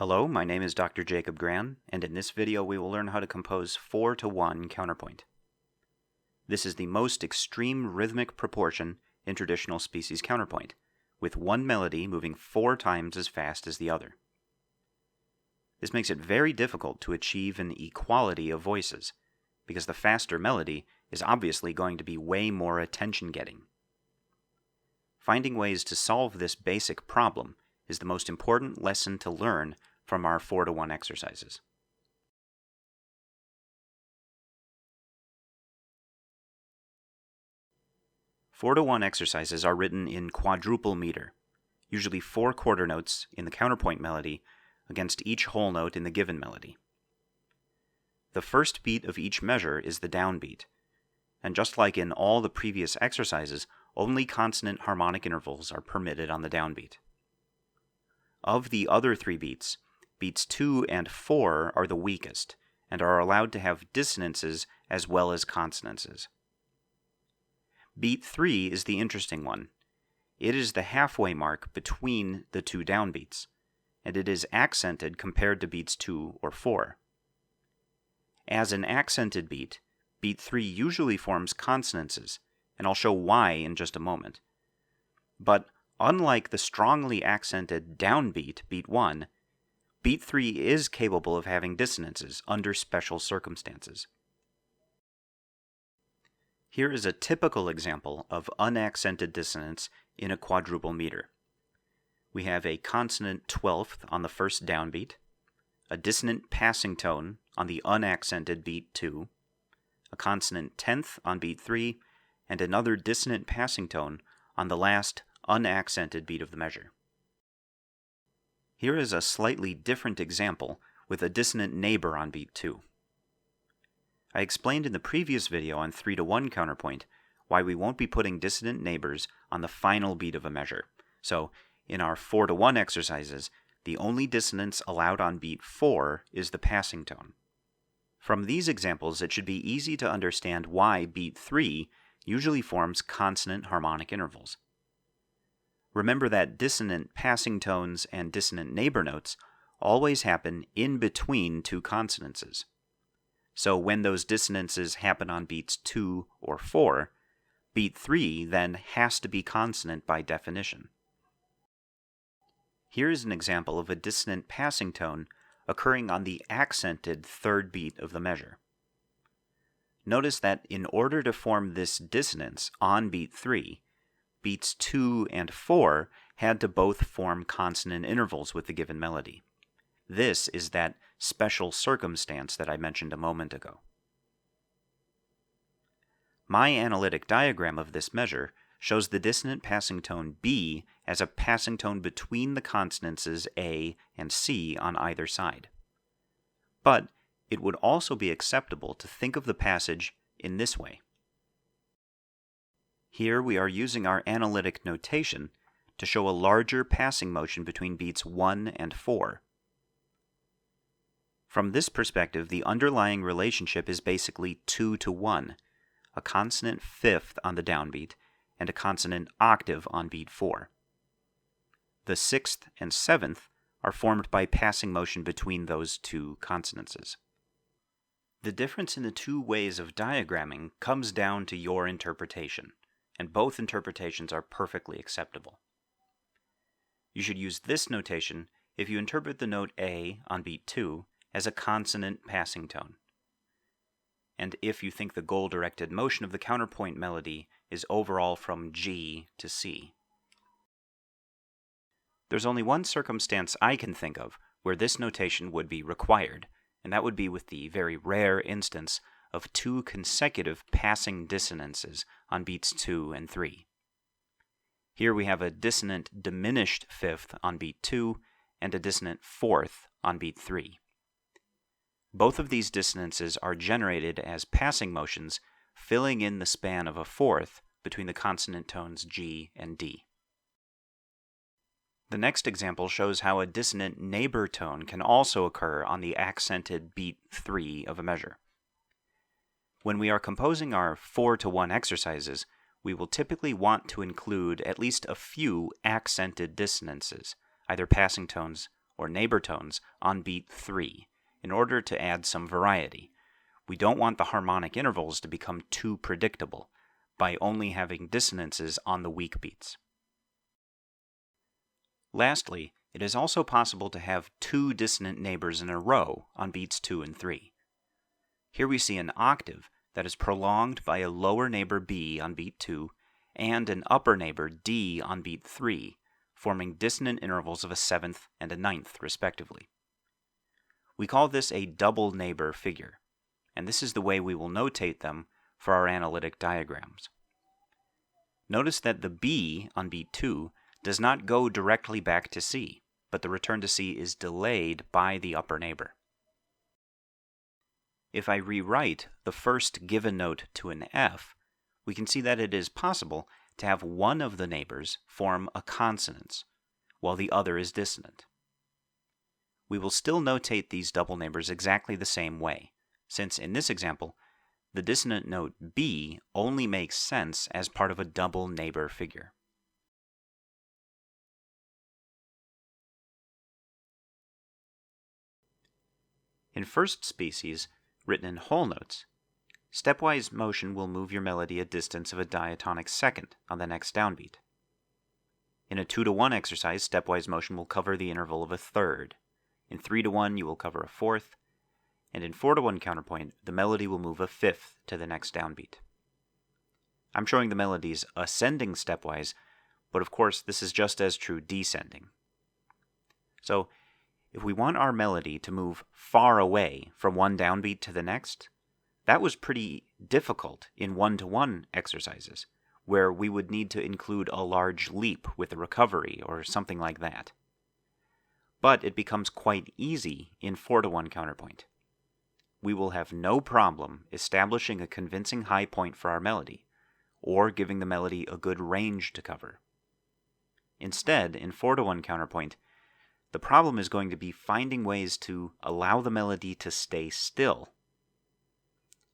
Hello, my name is Dr. Jacob Gran, and in this video we will learn how to compose 4-to-1 counterpoint. This is the most extreme rhythmic proportion in traditional species counterpoint, with one melody moving 4 times as fast as the other. This makes it very difficult to achieve an equality of voices, because the faster melody is obviously going to be way more attention-getting. Finding ways to solve this basic problem is the most important lesson to learn from our 4-to-1 exercises. Four-to-one exercises are written in quadruple meter, usually 4 quarter notes in the counterpoint melody against each whole note in the given melody. The first beat of each measure is the downbeat, and just like in all the previous exercises, only consonant harmonic intervals are permitted on the downbeat. Of the other 3 beats, beats 2 and 4 are the weakest, and are allowed to have dissonances as well as consonances. Beat 3 is the interesting one. It is the halfway mark between the 2 downbeats, and it is accented compared to beats 2 or 4. As an accented beat, beat 3 usually forms consonances, and I'll show why in just a moment. But unlike the strongly accented downbeat, beat 1, beat 3 is capable of having dissonances under special circumstances. Here is a typical example of unaccented dissonance in a quadruple meter. We have a consonant 12th on the first downbeat, a dissonant passing tone on the unaccented beat 2, a consonant 10th on beat 3, and another dissonant passing tone on the last unaccented beat of the measure. Here is a slightly different example with a dissonant neighbor on beat 2. I explained in the previous video on 3-to-1 counterpoint why we won't be putting dissonant neighbors on the final beat of a measure. So, in our 4-to-1 exercises, the only dissonance allowed on beat 4 is the passing tone. From these examples, it should be easy to understand why beat 3 usually forms consonant harmonic intervals. Remember that dissonant passing tones and dissonant neighbor notes always happen in between 2 consonances. So when those dissonances happen on beats 2 or 4, beat 3 then has to be consonant by definition. Here is an example of a dissonant passing tone occurring on the accented third beat of the measure. Notice that in order to form this dissonance on beat 3, beats 2 and 4 had to both form consonant intervals with the given melody. This is that special circumstance that I mentioned a moment ago. My analytic diagram of this measure shows the dissonant passing tone B as a passing tone between the consonances A and C on either side. But it would also be acceptable to think of the passage in this way. Here we are using our analytic notation to show a larger passing motion between beats 1 and 4. From this perspective, the underlying relationship is basically 2-to-1, a consonant 5th on the downbeat and a consonant octave on beat 4. The 6th and 7th are formed by passing motion between those 2 consonances. The difference in the 2 ways of diagramming comes down to your interpretation, and both interpretations are perfectly acceptable. You should use this notation if you interpret the note A on beat 2 as a consonant passing tone, and if you think the goal-directed motion of the counterpoint melody is overall from G to C. There's only one circumstance I can think of where this notation would be required, and that would be with the very rare instance of 2 consecutive passing dissonances on beats 2 and 3. Here we have a dissonant diminished 5th on beat 2 and a dissonant 4th on beat 3. Both of these dissonances are generated as passing motions filling in the span of a 4th between the consonant tones G and D. The next example shows how a dissonant neighbor tone can also occur on the accented beat 3 of a measure. When we are composing our 4-to-1 exercises, we will typically want to include at least a few accented dissonances, either passing tones or neighbor tones, on beat 3 in order to add some variety. We don't want the harmonic intervals to become too predictable by only having dissonances on the weak beats. Lastly, it is also possible to have two dissonant neighbors in a row on beats 2 and 3. Here we see an octave that is prolonged by a lower neighbor B on beat 2 and an upper neighbor D on beat 3, forming dissonant intervals of a seventh and a ninth, respectively. We call this a double neighbor figure, and this is the way we will notate them for our analytic diagrams. Notice that the B on beat 2 does not go directly back to C, but the return to C is delayed by the upper neighbor. If I rewrite the first given note to an F, we can see that it is possible to have one of the neighbors form a consonance, while the other is dissonant. We will still notate these double neighbors exactly the same way, since in this example, the dissonant note B only makes sense as part of a double neighbor figure. In first species, written in whole notes, stepwise motion will move your melody a distance of a diatonic second on the next downbeat. In a 2-to-1 exercise, stepwise motion will cover the interval of a third. In 3-to-1, you will cover a fourth. And in 4-to-1 counterpoint, the melody will move a fifth to the next downbeat. I'm showing the melodies ascending stepwise, but of course this is just as true descending. So, if we want our melody to move far away from one downbeat to the next, that was pretty difficult in 1-to-1 exercises, where we would need to include a large leap with a recovery or something like that. But it becomes quite easy in 4-to-1 counterpoint. We will have no problem establishing a convincing high point for our melody, or giving the melody a good range to cover. Instead, in 4-to-1 counterpoint, the problem is going to be finding ways to allow the melody to stay still.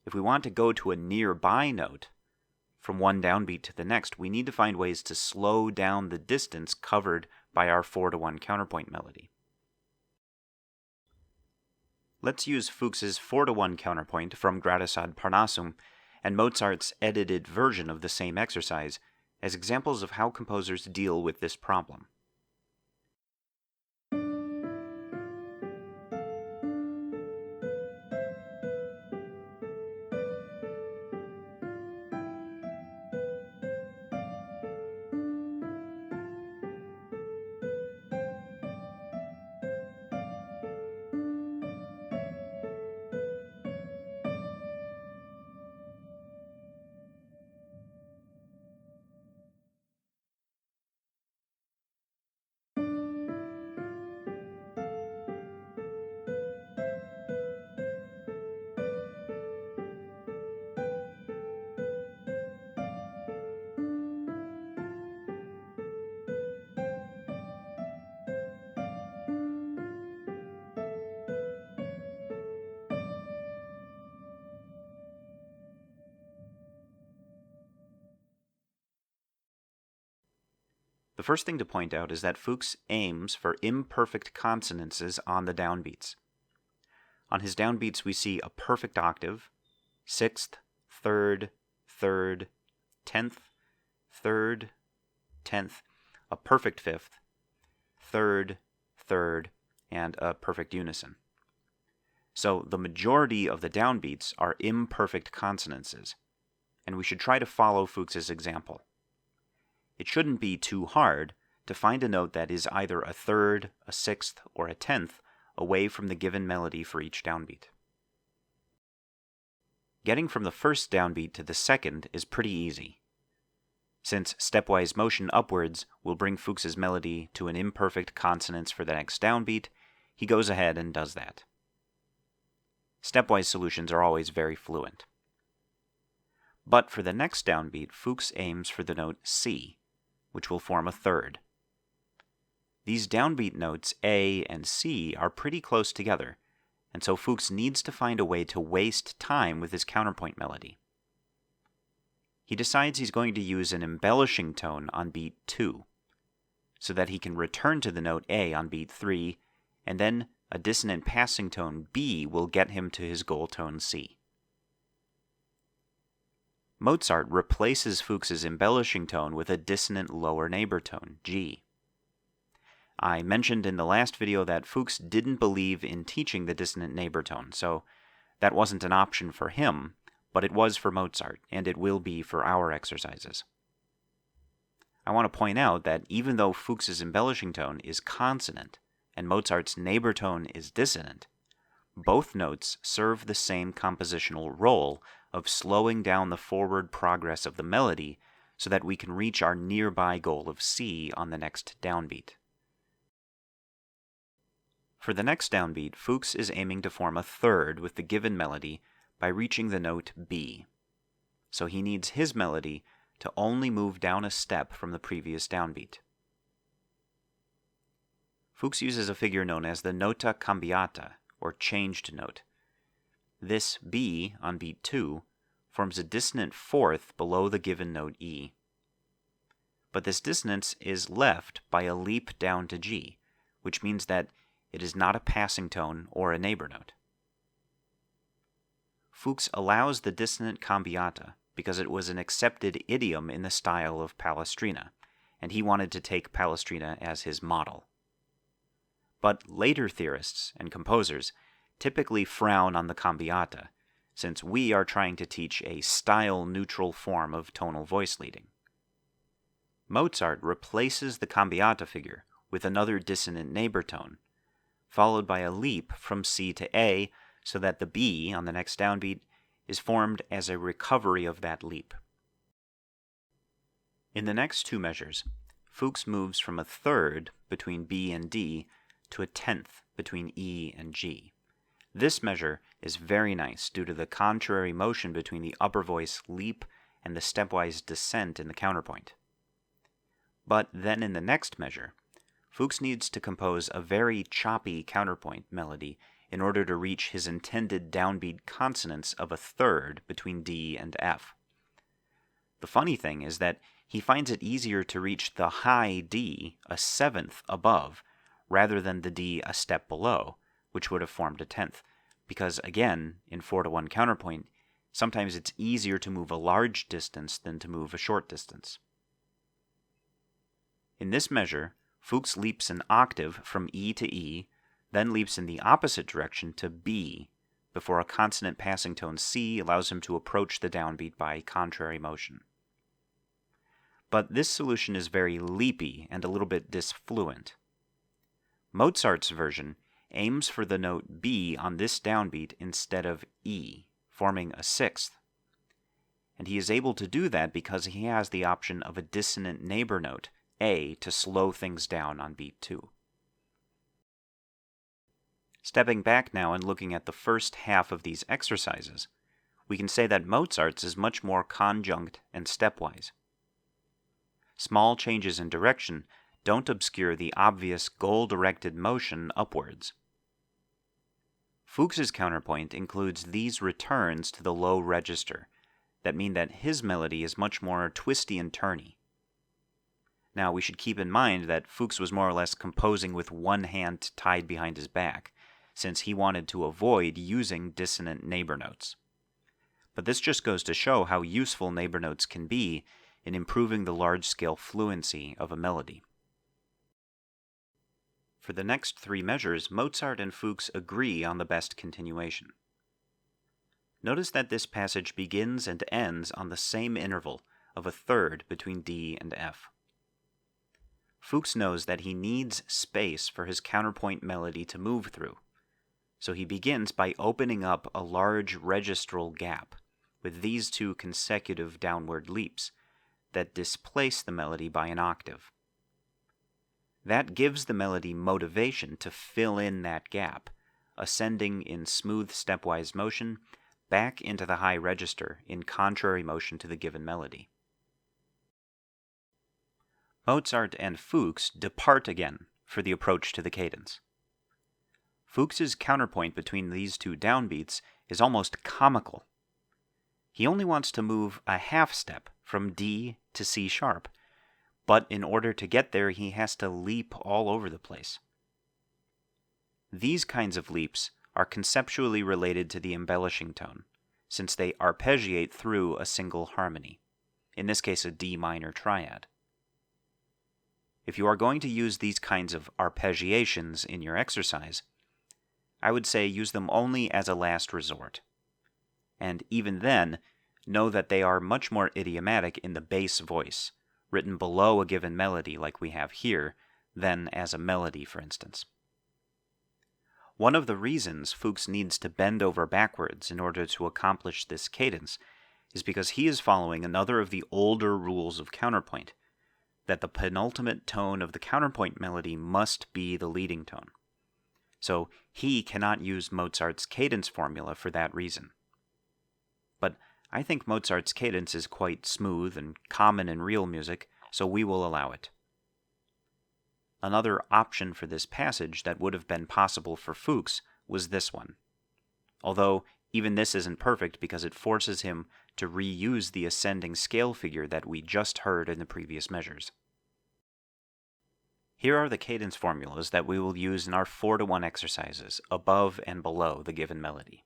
If we want to go to a nearby note from one downbeat to the next, we need to find ways to slow down the distance covered by our 4-to-1 counterpoint melody. Let's use Fuchs's 4-to-1 counterpoint from Gradus ad Parnassum and Mozart's edited version of the same exercise as examples of how composers deal with this problem. The first thing to point out is that Fuchs aims for imperfect consonances on the downbeats. On his downbeats, we see a perfect octave, sixth, third, third, 10th, third, 10th, a perfect fifth, third, third, and a perfect unison. So the majority of the downbeats are imperfect consonances, and we should try to follow Fuchs's example. It shouldn't be too hard to find a note that is either a third, a sixth, or a 10th away from the given melody for each downbeat. Getting from the first downbeat to the second is pretty easy. Since stepwise motion upwards will bring Fuchs's melody to an imperfect consonance for the next downbeat, he goes ahead and does that. Stepwise solutions are always very fluent. But for the next downbeat, Fuchs aims for the note C, which will form a third. These downbeat notes A and C are pretty close together, and so Fuchs needs to find a way to waste time with his counterpoint melody. He decides he's going to use an embellishing tone on beat 2, so that he can return to the note A on beat 3 and then a dissonant passing tone B will get him to his goal tone C. Mozart replaces Fuchs's embellishing tone with a dissonant lower neighbor tone, G. I mentioned in the last video that Fuchs didn't believe in teaching the dissonant neighbor tone, so that wasn't an option for him, but it was for Mozart, and it will be for our exercises. I want to point out that even though Fuchs's embellishing tone is consonant and Mozart's neighbor tone is dissonant, both notes serve the same compositional role of slowing down the forward progress of the melody so that we can reach our nearby goal of C on the next downbeat. For the next downbeat, Fuchs is aiming to form a third with the given melody by reaching the note B. So he needs his melody to only move down a step from the previous downbeat. Fuchs uses a figure known as the nota cambiata, or changed note. This B on beat 2 forms a dissonant fourth below the given note E. But this dissonance is left by a leap down to G, which means that it is not a passing tone or a neighbor note. Fuchs allows the dissonant cambiata because it was an accepted idiom in the style of Palestrina, and he wanted to take Palestrina as his model. But later theorists and composers typically frown on the cambiata, since we are trying to teach a style-neutral form of tonal voice leading. Mozart replaces the cambiata figure with another dissonant neighbor tone, followed by a leap from C to A so that the B on the next downbeat is formed as a recovery of that leap. In the next two measures, Fuchs moves from a third between B and D to a tenth between E and G. This measure is very nice due to the contrary motion between the upper voice leap and the stepwise descent in the counterpoint. But then in the next measure, Fuchs needs to compose a very choppy counterpoint melody in order to reach his intended downbeat consonance of a third between D and F. The funny thing is that he finds it easier to reach the high D a seventh above rather than the D a step below, which would have formed a tenth, because again, in 4-to-1 counterpoint, sometimes it's easier to move a large distance than to move a short distance. In this measure, Fuchs leaps an octave from E to E, then leaps in the opposite direction to B, before a consonant passing tone C allows him to approach the downbeat by contrary motion. But this solution is very leapy and a little bit disfluent. Mozart's version aims for the note B on this downbeat instead of E, forming a sixth. And he is able to do that because he has the option of a dissonant neighbor note, A, to slow things down on beat 2. Stepping back now and looking at the first half of these exercises, we can say that Mozart's is much more conjunct and stepwise. Small changes in direction don't obscure the obvious goal-directed motion upwards. Fuchs's counterpoint includes these returns to the low register that mean that his melody is much more twisty and turny. Now, we should keep in mind that Fuchs was more or less composing with one hand tied behind his back, since he wanted to avoid using dissonant neighbor notes. But this just goes to show how useful neighbor notes can be in improving the large-scale fluency of a melody. For the next three measures, Mozart and Fuchs agree on the best continuation. Notice that this passage begins and ends on the same interval of a third between D and F. Fuchs knows that he needs space for his counterpoint melody to move through, so he begins by opening up a large registral gap with these two consecutive downward leaps that displace the melody by an octave. That gives the melody motivation to fill in that gap, ascending in smooth stepwise motion back into the high register in contrary motion to the given melody. Mozart and Fuchs depart again for the approach to the cadence. Fuchs's counterpoint between these two downbeats is almost comical. He only wants to move a half step from D to C sharp, but in order to get there he has to leap all over the place. These kinds of leaps are conceptually related to the embellishing tone, since they arpeggiate through a single harmony, in this case a D minor triad. If you are going to use these kinds of arpeggiations in your exercise, I would say use them only as a last resort. And even then, know that they are much more idiomatic in the bass voice, written below a given melody like we have here, than as a melody, for instance. One of the reasons Fuchs needs to bend over backwards in order to accomplish this cadence is because he is following another of the older rules of counterpoint, that the penultimate tone of the counterpoint melody must be the leading tone. So he cannot use Mozart's cadence formula for that reason. But I think Mozart's cadence is quite smooth and common in real music, so we will allow it. Another option for this passage that would have been possible for Fuchs was this one, although even this isn't perfect because it forces him to reuse the ascending scale figure that we just heard in the previous measures. Here are the cadence formulas that we will use in our 4-to-1 exercises, above and below the given melody.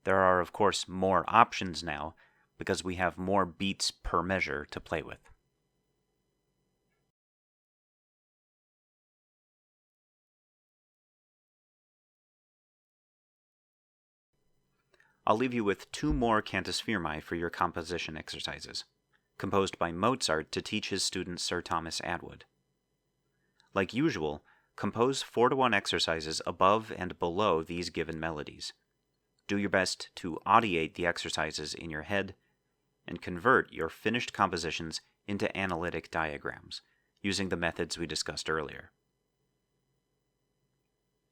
There are, of course, more options now, because we have more beats per measure to play with. I'll leave you with 2 more Cantus Firmi for your composition exercises, composed by Mozart to teach his student Sir Thomas Atwood. Like usual, compose 4-to-1 exercises above and below these given melodies. Do your best to audiate the exercises in your head, and convert your finished compositions into analytic diagrams, using the methods we discussed earlier.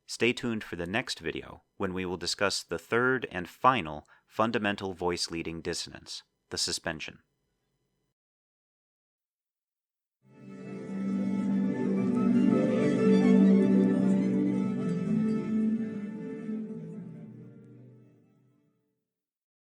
Stay tuned for the next video, when we will discuss the third and final fundamental voice leading dissonance, the suspension.